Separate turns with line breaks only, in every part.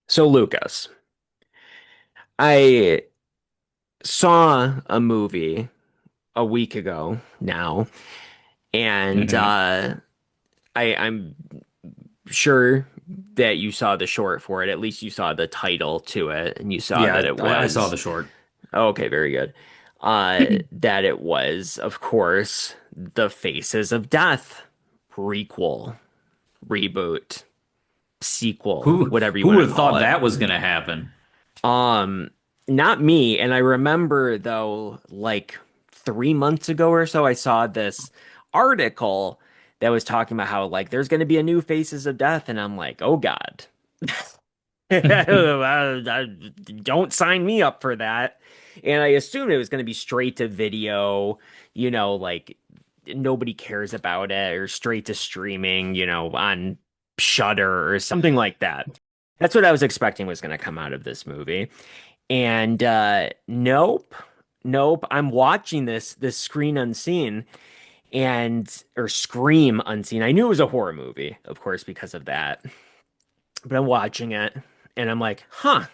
So, Lucas, I saw a movie a week ago now, and
Hmm.
I'm sure that you saw the short for it. At least you saw the title to it, and you saw that
Yeah,
it
I saw
was
the short.
okay, very good. That it was, of course, The Faces of Death prequel, reboot, sequel,
Who
whatever you
who
want
would
to
have
call
thought
it.
that was gonna happen?
Um, Not me. And I remember though, like 3 months ago or so, I saw this article that was talking about how like there's going to be a new Faces of Death, and I'm like, oh God, don't sign me up for that. And I assumed it was going to be straight to video, like nobody cares about it, or straight to streaming, on Shudder or something like that. That's what I was expecting was going to come out of this movie. And nope, nope. I'm watching this Screen Unseen and or Scream Unseen. I knew it was a horror movie, of course, because of that. But I'm watching it and I'm like, huh,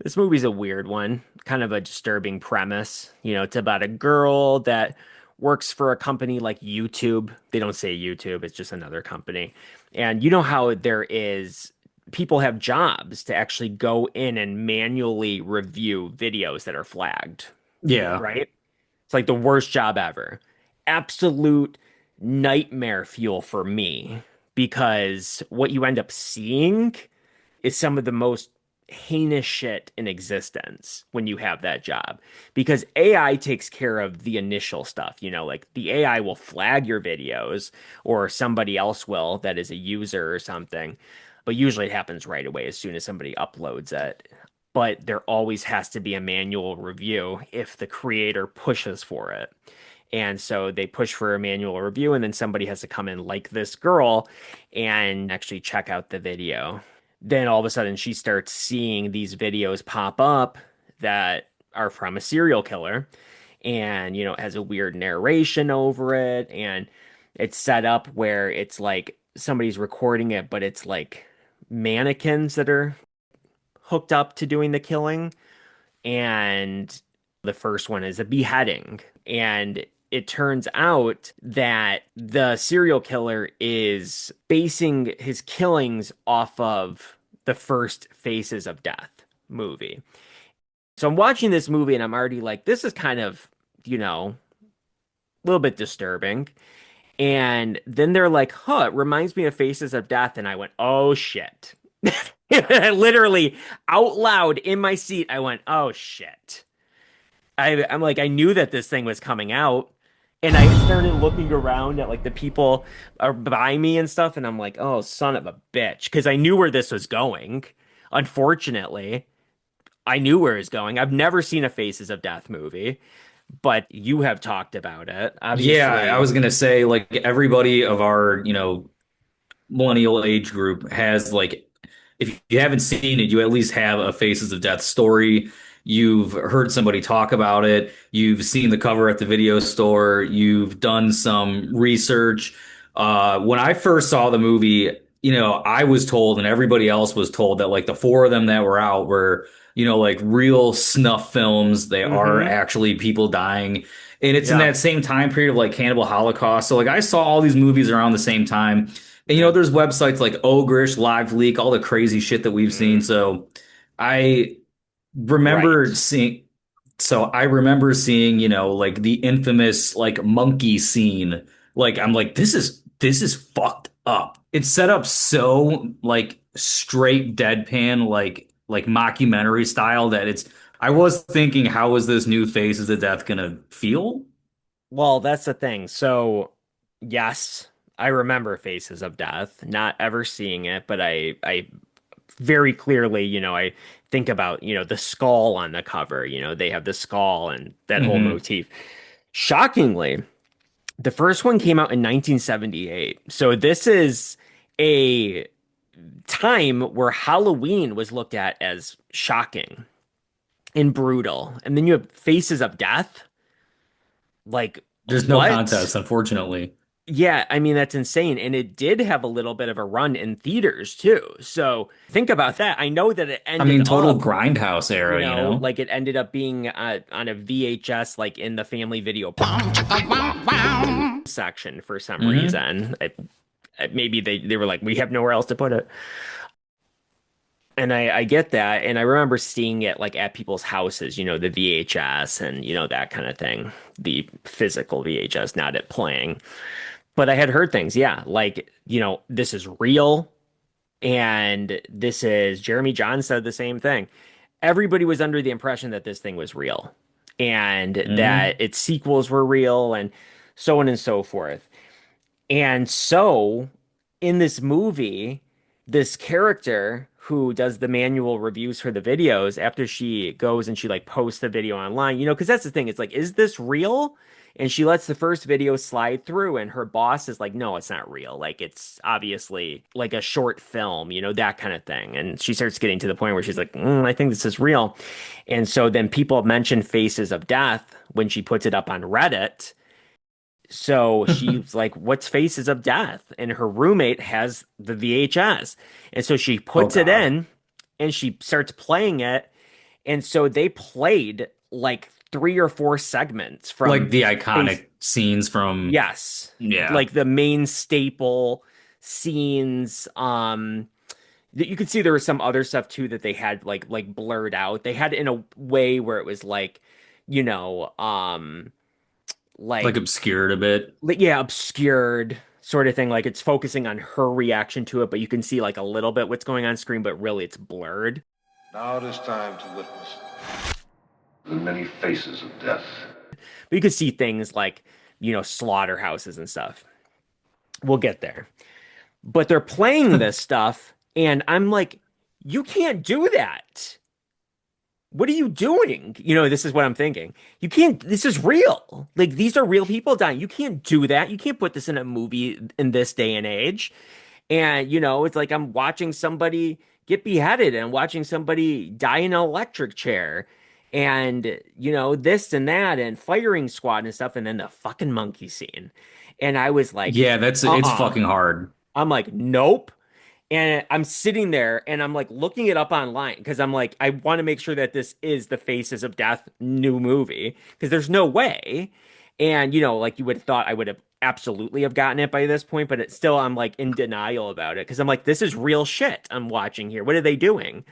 this movie's a weird one. Kind of a disturbing premise. It's about a girl that works for a company like YouTube. They don't say YouTube, it's just another company. And you know how there is people have jobs to actually go in and manually review videos that are flagged,
Yeah.
right? It's like the worst job ever. Absolute nightmare fuel for me because what you end up seeing is some of the most heinous shit in existence when you have that job because AI takes care of the initial stuff, like the AI will flag your videos or somebody else will that is a user or something, but usually it happens right away as soon as somebody uploads it. But there always has to be a manual review if the creator pushes for it. And so they push for a manual review, and then somebody has to come in, like this girl, and actually check out the video. Then all of a sudden, she starts seeing these videos pop up that are from a serial killer. And, it has a weird narration over it. And it's set up where it's like somebody's recording it, but it's like mannequins that are hooked up to doing the killing. And the first one is a beheading. And it turns out that the serial killer is basing his killings off of the first Faces of Death movie. So I'm watching this movie and I'm already like, this is kind of, a little bit disturbing. And then they're like, huh, it reminds me of Faces of Death. And I went, oh shit. Literally out loud in my seat, I went, oh shit. I'm like, I knew that this thing was coming out. And I started looking around at like the people are by me and stuff. And I'm like, oh, son of a bitch. Because I knew where this was going. Unfortunately, I knew where it was going. I've never seen a Faces of Death movie, but you have talked about it.
Yeah, I
Obviously,
was gonna say like everybody of our, millennial age group has like if you haven't seen it, you at least have a Faces of Death story. You've heard somebody talk about it. You've seen the cover at the video store. You've done some research. When I first saw the movie, I was told, and everybody else was told that like the four of them that were out were, like real snuff films. They are
mm-hmm.
actually people dying. And it's in
Yeah.
that same time period of like Cannibal Holocaust. So like I saw all these movies around the same time. And
Yeah.
there's websites like Ogrish, Live Leak, all the crazy shit that we've seen.
Mm.
So I remember
Right.
seeing I remember seeing, like the infamous like monkey scene. Like I'm like, this is fucked up. It's set up so like straight deadpan, like mockumentary style that it's I was thinking, how is this new Faces of Death gonna feel?
Well, that's the thing. So, yes, I remember Faces of Death, not ever seeing it, but I very clearly, I think about, the skull on the cover, they have the skull and that whole
Hmm.
motif. Shockingly, the first one came out in 1978. So this is a time where Halloween was looked at as shocking and brutal. And then you have Faces of Death. Like,
There's no
what?
contest, unfortunately.
Yeah, I mean that's insane. And it did have a little bit of a run in theaters too. So think about that. I know that it
I
ended
mean, total
up,
grindhouse era, you know?
like it ended up being on a VHS, like in the family video section for some
Hmm.
reason. Maybe they were like, we have nowhere else to put it. And I get that. And I remember seeing it like at people's houses, the VHS and, that kind of thing. The physical VHS, not it playing. But I had heard things, yeah, like, this is real. And this is Jeremy John said the same thing. Everybody was under the impression that this thing was real and that
Hmm.
its sequels were real and so on and so forth. And so in this movie, this character who does the manual reviews for the videos, after she goes and she like posts the video online, because that's the thing. It's like, is this real? And she lets the first video slide through, and her boss is like, no, it's not real. Like, it's obviously like a short film, that kind of thing. And she starts getting to the point where she's like, I think this is real. And so then people mention Faces of Death when she puts it up on Reddit. So she's like, what's Faces of Death? And her roommate has the VHS. And so she
Oh
puts it
God.
in and she starts playing it. And so they played like 3 or 4 segments
Like
from
the
Face.
iconic scenes from,
Yes.
yeah,
Like the main staple scenes. That you could see there was some other stuff too that they had like blurred out. They had it in a way where it was like, you know,
like
like
obscured a bit.
yeah, obscured sort of thing. Like it's focusing on her reaction to it, but you can see like a little bit what's going on screen, but really it's blurred.
Now it is time to witness the many faces of death.
But you could see things like, slaughterhouses and stuff. We'll get there. But they're playing this stuff, and I'm like, you can't do that. What are you doing? This is what I'm thinking. You can't, this is real. Like, these are real people dying. You can't do that. You can't put this in a movie in this day and age. And, it's like I'm watching somebody get beheaded and watching somebody die in an electric chair and, this and that and firing squad and stuff. And then the fucking monkey scene. And I was like,
Yeah, it's fucking hard.
I'm like, nope. And I'm sitting there and I'm like looking it up online because I'm like, I want to make sure that this is the Faces of Death new movie because there's no way. And, like you would have thought I would have absolutely have gotten it by this point, but it's still, I'm like in denial about it because I'm like, this is real shit I'm watching here. What are they doing?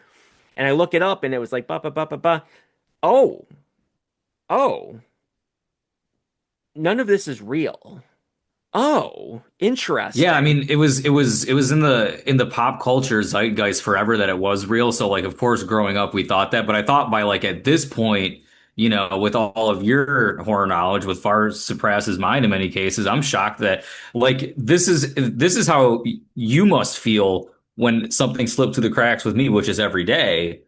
And I look it up and it was like, ba, ba, ba, ba, ba. Oh, oh, none of this is real. Oh,
Yeah, I
interesting.
mean, it was in the pop culture zeitgeist forever that it was real. So like of course growing up we thought that, but I thought by like at this point, with all of your horror knowledge, with far surpasses mine in many cases, I'm shocked that like this is how you must feel when something slipped through the cracks with me, which is every day.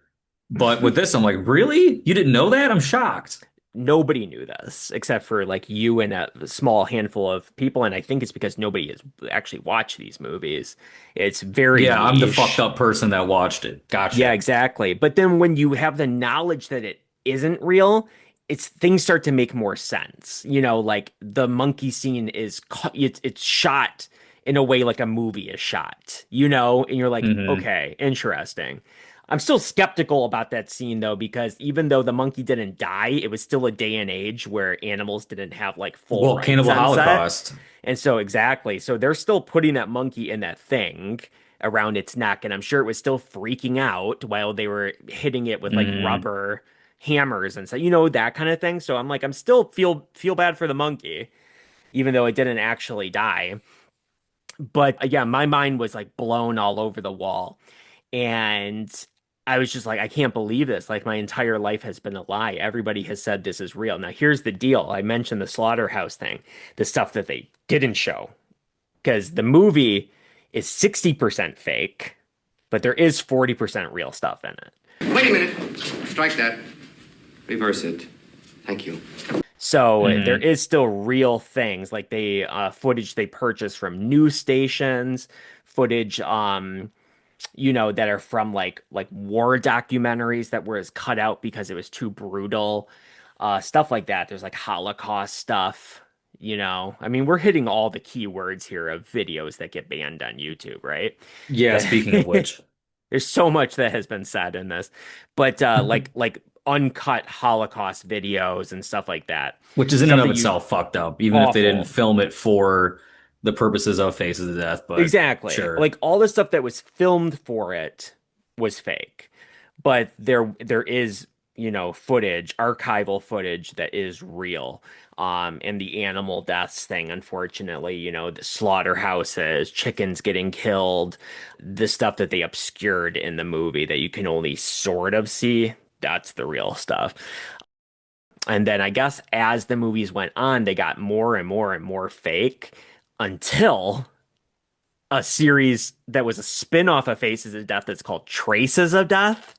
But with this, I'm like, really? You didn't know that? I'm shocked.
Nobody knew this except for like you and a small handful of people. And I think it's because nobody has actually watched these movies. It's very
Yeah, I'm the fucked
niche.
up person that watched it.
Yeah,
Gotcha.
exactly. But then when you have the knowledge that it isn't real, it's things start to make more sense. Like the monkey scene it's shot in a way like a movie is shot, and you're like,
Hmm.
okay, interesting. I'm still skeptical about that scene though, because even though the monkey didn't die, it was still a day and age where animals didn't have like full
Well,
rights
Cannibal
on set.
Holocaust.
And so exactly. So they're still putting that monkey in that thing around its neck, and I'm sure it was still freaking out while they were hitting it with like
Hmm.
rubber hammers and so that kind of thing. So I'm like, I'm still feel bad for the monkey, even though it didn't actually die. But yeah, my mind was like blown all over the wall. And I was just like, I can't believe this. Like, my entire life has been a lie. Everybody has said this is real. Now, here's the deal. I mentioned the slaughterhouse thing, the stuff that they didn't show, because the movie is 60% fake, but there is 40% real stuff in it.
Wait a minute. Strike that. Reverse it. Thank you.
So there
Hmm.
is still real things like they footage they purchased from news stations, footage that are from like war documentaries that was cut out because it was too brutal. Stuff like that. There's like Holocaust stuff, I mean, we're hitting all the keywords here of videos that get banned on YouTube, right?
Yeah,
That
speaking of which,
there's so much that has been said in this, but like uncut Holocaust videos and stuff like that,
which is in and
stuff
of
that you
itself fucked up, even if they didn't
awful.
film it for the purposes of Faces of Death, but
Exactly.
sure.
Like all the stuff that was filmed for it was fake. But there is, footage, archival footage that is real. And the animal deaths thing, unfortunately, the slaughterhouses, chickens getting killed, the stuff that they obscured in the movie that you can only sort of see, that's the real stuff. And then I guess as the movies went on, they got more and more and more fake until a series that was a spin-off of Faces of Death that's called Traces of Death.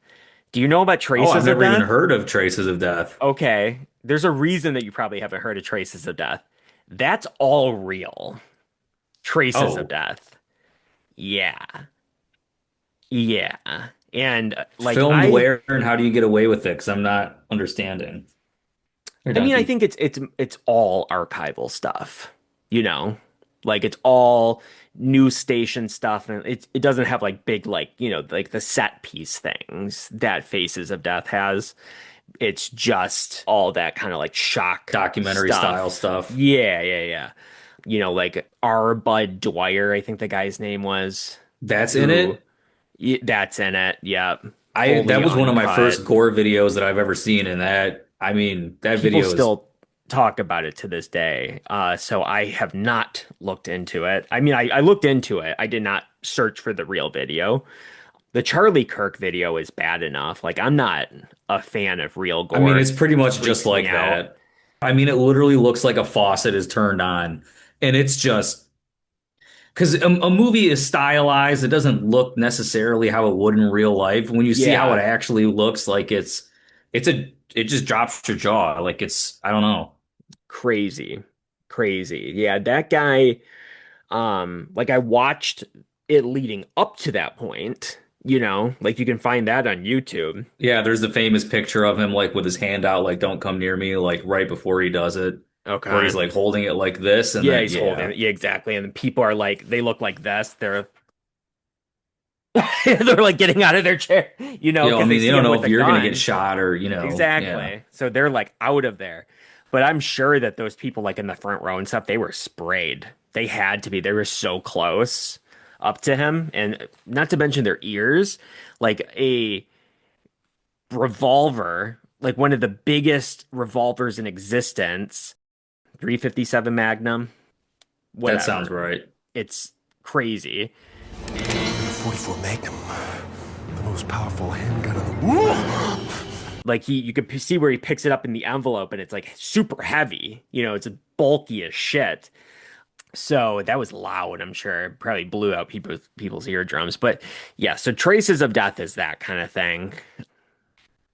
Do you know about
Oh, I've
Traces of
never even
Death?
heard of Traces of Death.
Okay, there's a reason that you probably haven't heard of Traces of Death. That's all real. Traces of
Oh,
Death. Yeah. Yeah. And like
filmed
I
where and how do you get away with it? Because I'm not understanding. Here,
I mean, I
donkey.
think it's all archival stuff, you know? Like it's all news station stuff and it doesn't have like big like, like the set piece things that Faces of Death has. It's just all that kind of like shock
Documentary style
stuff.
stuff.
Yeah, yeah, yeah. Like R. Bud Dwyer, I think the guy's name was,
That's in
who
it.
that's in it. Yep.
I
Fully
that was one of my
uncut.
first gore videos that I've ever seen, and that I mean that
People
video is
still talk about it to this day. So I have not looked into it. I mean, I looked into it. I did not search for the real video. The Charlie Kirk video is bad enough. Like, I'm not a fan of real
I mean it's
gore.
pretty
It
much just
freaks me
like
out.
that. I mean it literally looks like a faucet is turned on, and it's just because a movie is stylized. It doesn't look necessarily how it would in real life. When you see how it
Yeah,
actually looks, like it just drops your jaw. Like it's I don't know.
crazy. Crazy. Yeah, that guy, like I watched it leading up to that point, like you can find that on YouTube.
Yeah, there's the famous picture of him like with his hand out, like "Don't come near me," like right before he does it, where he's
Okay.
like holding it like this, and
Yeah,
then
he's holding
yeah,
it. Yeah, exactly. And people are like, they look like this. They're like getting out of their chair,
I
because they
mean they
see
don't
him
know
with
if
a
you're gonna get
gun.
shot or yeah.
Exactly. So they're like out of there. But I'm sure that those people like in the front row and stuff, they were sprayed. They had to be. They were so close up to him. And not to mention their ears, like a revolver, like one of the biggest revolvers in existence, 357 Magnum,
That sounds
whatever.
right.
It's crazy.
44 Magnum, the most powerful handgun in the world.
Like you could see where he picks it up in the envelope and it's like super heavy. It's bulky as shit. So that was loud, I'm sure. It probably blew out people's eardrums. But yeah, so Traces of Death is that kind of thing.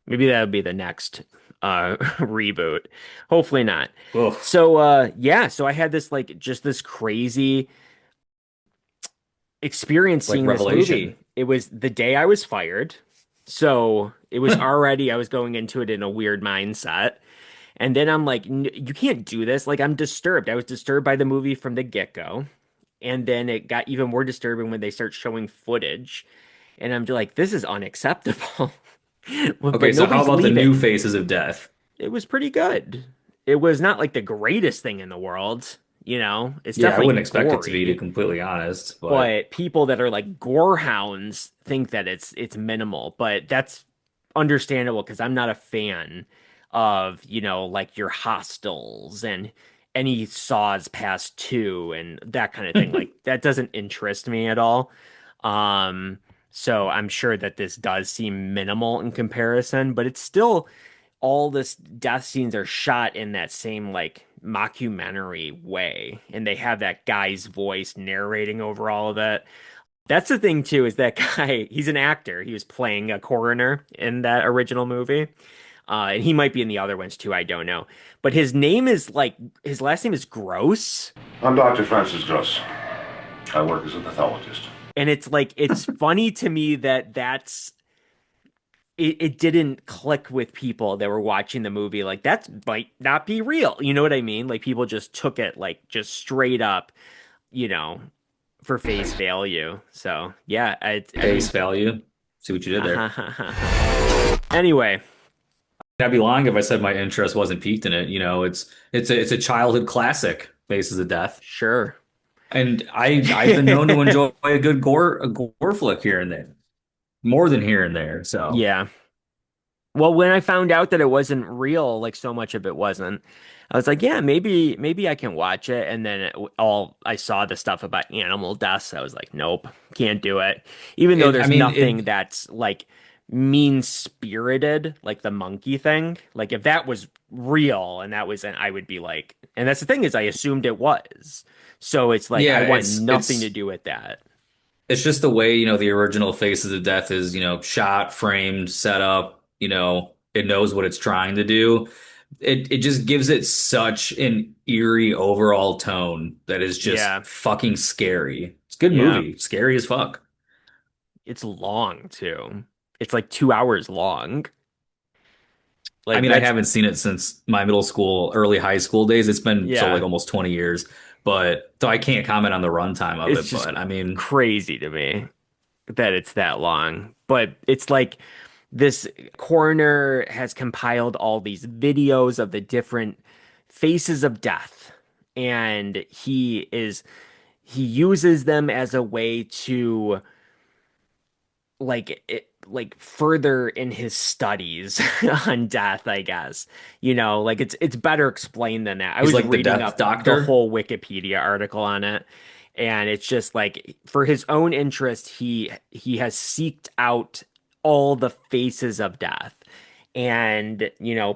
Maybe that would be the next reboot. Hopefully not.
Ugh,
So yeah, so I had this like just this crazy experience
like
seeing this movie.
Revelation.
It was the day I was fired. So it was already, I was going into it in a weird mindset. And then I'm like, You can't do this. Like, I'm disturbed. I was disturbed by the movie from the get-go. And then it got even more disturbing when they start showing footage. And I'm just like, this is unacceptable.
Okay,
But
so how
nobody's
about the new
leaving.
Faces of Death?
It was pretty good. It was not like the greatest thing in the world. It's
Yeah, I wouldn't
definitely
expect it to be, to
gory.
completely honest, but
But people that are like gore hounds think that it's minimal, but that's understandable because I'm not a fan of, like your Hostels and any Saws past two and that kind of thing. Like that doesn't interest me at all. Um, so I'm sure that this does seem minimal in comparison, but it's still all this death scenes are shot in that same like mockumentary way, and they have that guy's voice narrating over all of it. That's the thing too, is that guy, he's an actor. He was playing a coroner in that original movie. And he might be in the other ones too, I don't know. But his last name is Gross.
I'm Dr. Francis Gross. I work as a pathologist.
And it's like, it's funny to me that that's it didn't click with people that were watching the movie. Like that might not be real. You know what I mean? Like people just took it like just straight up, you know, for face value. So yeah, I
Face
mean,
value. See what you did there.
anyway,
I'd be lying if I said my interest wasn't piqued in it. You know, it's a childhood classic, Faces of Death.
sure.
And I've been known to enjoy a gore flick here and there, more than here and there. So
Yeah. Well, when I found out that it wasn't real, like so much of it wasn't, I was like, yeah, maybe I can watch it. And then all I saw the stuff about animal deaths. I was like, nope, can't do it. Even though
I
there's
mean
nothing
it.
that's like mean-spirited, like the monkey thing. Like if that was real and that was, and I would be like, and that's the thing is I assumed it was. So it's like I
Yeah,
want nothing to do with that.
it's just the way, the original Faces of Death is, shot, framed, set up, it knows what it's trying to do. It just gives it such an eerie overall tone that is just
Yeah.
fucking scary. It's a good
Yeah.
movie. Scary as fuck.
It's long too. It's like 2 hours long.
I
Like
mean, I
that's
haven't seen it since my middle school, early high school days. It's been so like
yeah,
almost 20 years, but so I can't comment on the runtime of
it's
it,
just
but I mean,
crazy to me that it's that long. But it's like this coroner has compiled all these videos of the different faces of death, and he uses them as a way to like further in his studies on death, I guess. Like it's better explained than that. I
he's
was
like the
reading
death
up the
doctor.
whole Wikipedia article on it, and it's just like for his own interest, he has seeked out all the faces of death and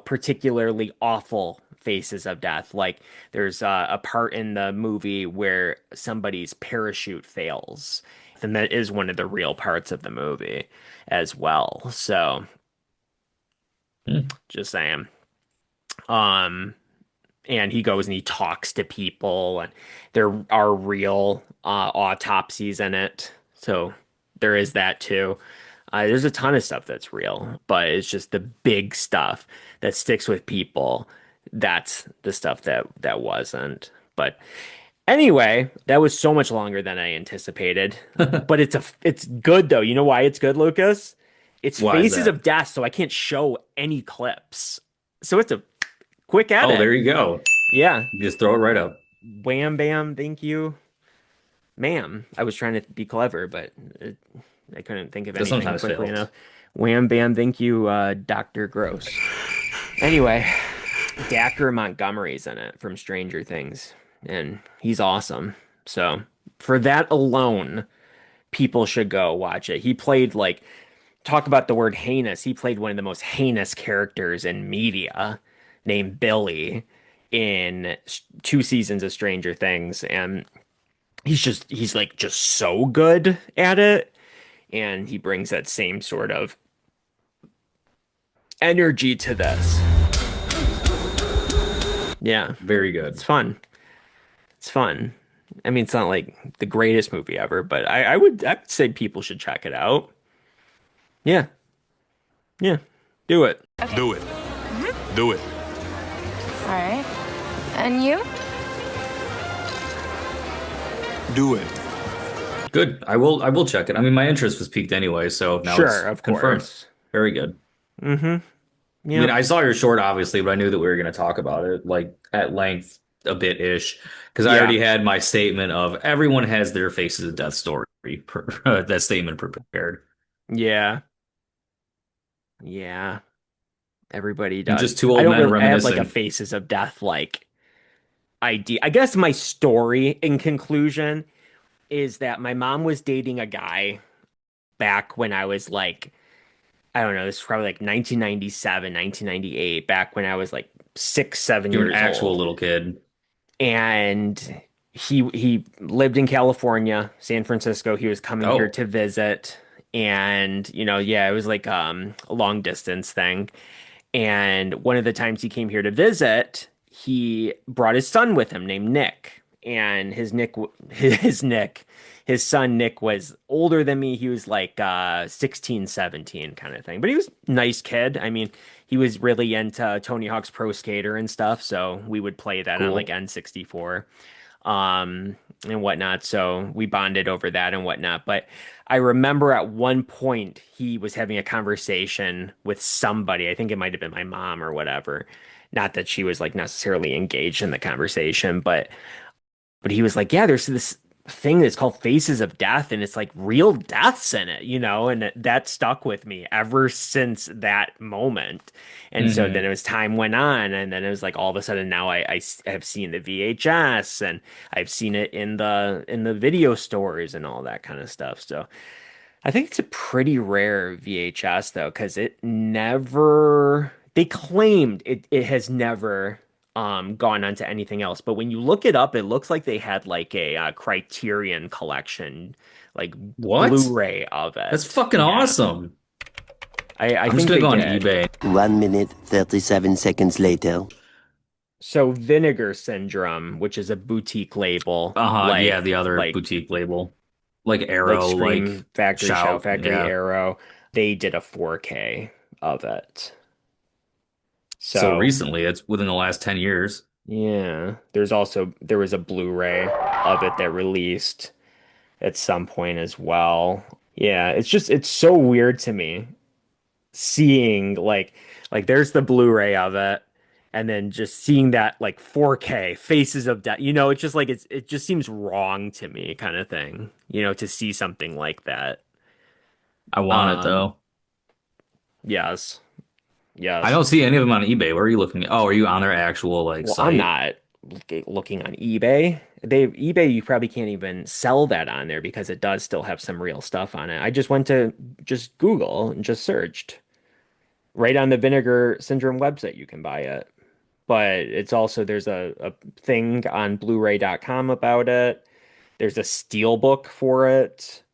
particularly awful faces of death. Like there's a part in the movie where somebody's parachute fails, and that is one of the real parts of the movie as well. So
Hmm.
just saying. Um, and he goes and he talks to people, and there are real autopsies in it. So there is that too. There's a ton of stuff that's real, but it's just the big stuff that sticks with people. That's the stuff that wasn't. But anyway, that was so much longer than I anticipated. But it's good though. You know why it's good, Lucas? It's
Why is
Faces
that?
of Death, so I can't show any clips. So it's a quick
Oh,
edit.
there you go.
Yeah.
Just throw it right up.
Wham bam, thank you, ma'am. I was trying to be clever, but I couldn't think of
That
anything
sometimes
quickly enough.
fails.
Wham bam, thank you, Dr. Gross. Anyway, Dacker Montgomery's in it from Stranger Things, and he's awesome. So for that alone, people should go watch it. He played like talk about the word heinous. He played one of the most heinous characters in media named Billy in 2 seasons of Stranger Things, and he's like just so good at it, and he brings that same sort of energy to this. Yeah,
Very
it's
good.
fun. It's fun. I mean, it's not like the greatest movie ever, but I would say people should check it out. Yeah, yeah, do it.
Do it. Do it.
All right. And you?
Do it.
Good. I will check it. I mean, my interest was piqued anyway, so now
Sure,
it's
of
confirmed.
course.
Very good.
Mm-hmm.
I mean,
Yep.
I saw your short, obviously, but I knew that we were going to talk about it like at length a bit ish because I
Yeah.
already had my statement of everyone has their faces of death story, that statement prepared.
Yeah. Yeah. Everybody
And
does.
just two
I
old
don't
men
really I have like a
reminiscing.
Faces of Death like idea. I guess my story in conclusion is that my mom was dating a guy back when I was like, I don't know, this was probably like 1997, 1998, back when I was like 6, seven
You're an
years
actual
old.
little kid.
And he lived in California, San Francisco. He was coming here
Oh,
to visit. And, yeah, it was like a long distance thing. And one of the times he came here to visit, he brought his son with him named Nick. and his son Nick was older than me. He was like 16, 17 kind of thing. But he was a nice kid. I mean, he was really into Tony Hawk's Pro Skater and stuff, so we would play that on like
Cool.
N64 and whatnot. So we bonded over that and whatnot. But I remember at one point he was having a conversation with somebody. I think it might have been my mom or whatever. Not that she was like necessarily engaged in the conversation, but he was like, yeah, there's this thing that's called Faces of Death, and it's like real deaths in it, and that stuck with me ever since that moment. And so then
Hmm.
it was time went on, and then it was like all of a sudden now have seen the VHS and I've seen it in the video stores and all that kind of stuff. So I think it's a pretty rare VHS though, because they claimed it has never gone on to anything else. But when you look it up, it looks like they had like a Criterion collection, like
What?
Blu-ray of
That's
it.
fucking
Yeah.
awesome.
I
I'm just
think
gonna
they
go on
did.
eBay.
1 minute, 37 seconds later.
So Vinegar Syndrome, which is a boutique label,
Uh-huh, yeah, the other boutique label. Like
like
Arrow,
Scream
like
Factory, Shout
Shout,
Factory,
yeah.
Arrow, they did a 4K of it.
So
So
recently, it's within the last 10 years.
yeah, there was a Blu-ray of it that released at some point as well. Yeah, it's so weird to me seeing like there's the Blu-ray of it and then just seeing that like 4K Faces of Death. It's just like it just seems wrong to me kind of thing, to see something like that.
I want it
Um,
though.
yes.
I
Yes.
don't see any of them on eBay. Where are you looking at? Oh, are you on their actual like
Well, I'm
site?
not looking on eBay. eBay, you probably can't even sell that on there because it does still have some real stuff on it. I just went to just Google and just searched. Right on the Vinegar Syndrome website, you can buy it. But it's also there's a thing on Blu-ray.com about it. There's a steel book for it.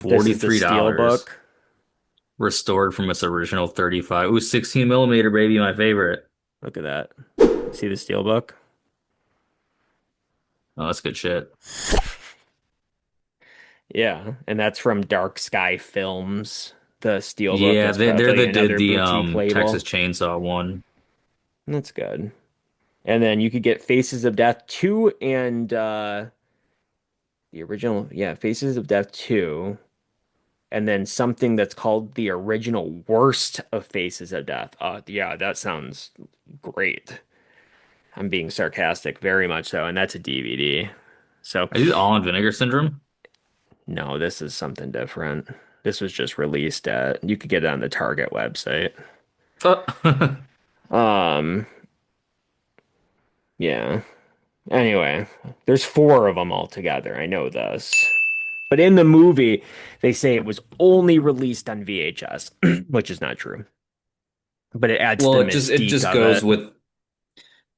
This is the steel
$43.
book.
Restored from its original 35. Ooh, 16 millimeter, baby, my favorite.
Look at that. See the steel book?
Oh, that's good shit.
Yeah, and that's from Dark Sky Films, the Steelbook.
Yeah,
That's
they're
probably
the did
another
the
boutique
Texas
label.
Chainsaw one.
That's good. And then you could get Faces of Death 2 and the original, yeah, Faces of Death 2, and then something that's called the original worst of Faces of Death. Yeah, that sounds great. I'm being sarcastic, very much so, and that's a DVD. So,
Are these all on Vinegar Syndrome?
no, this is something different. This was just released you could get it on the Target website. Um, yeah. Anyway, there's four of them altogether. I know this. But in the movie, they say it was only released on VHS, which is not true. But it adds to
Well,
the
it just
mystique of
goes
it.
with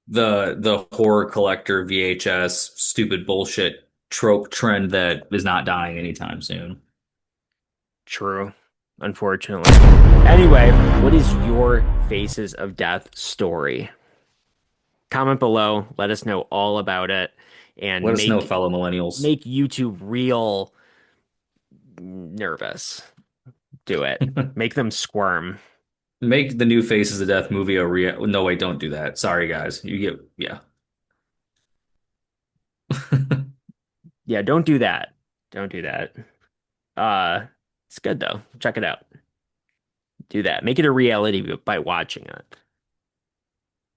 the horror collector VHS stupid bullshit trope trend that is not dying anytime soon.
True, unfortunately. Anyway, what is your Faces of Death story? Comment below, let us know all about it,
Let
and
us know,
make
fellow millennials.
make YouTube real nervous. Do it. Make them squirm.
Make the new Faces of Death movie a real. No, wait, don't do that. Sorry, guys. You get, yeah.
Yeah, don't do that. Don't do that. Uh, it's good though. Check it out. Do that. Make it a reality by watching it.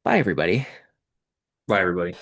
Bye, everybody.
Bye, everybody.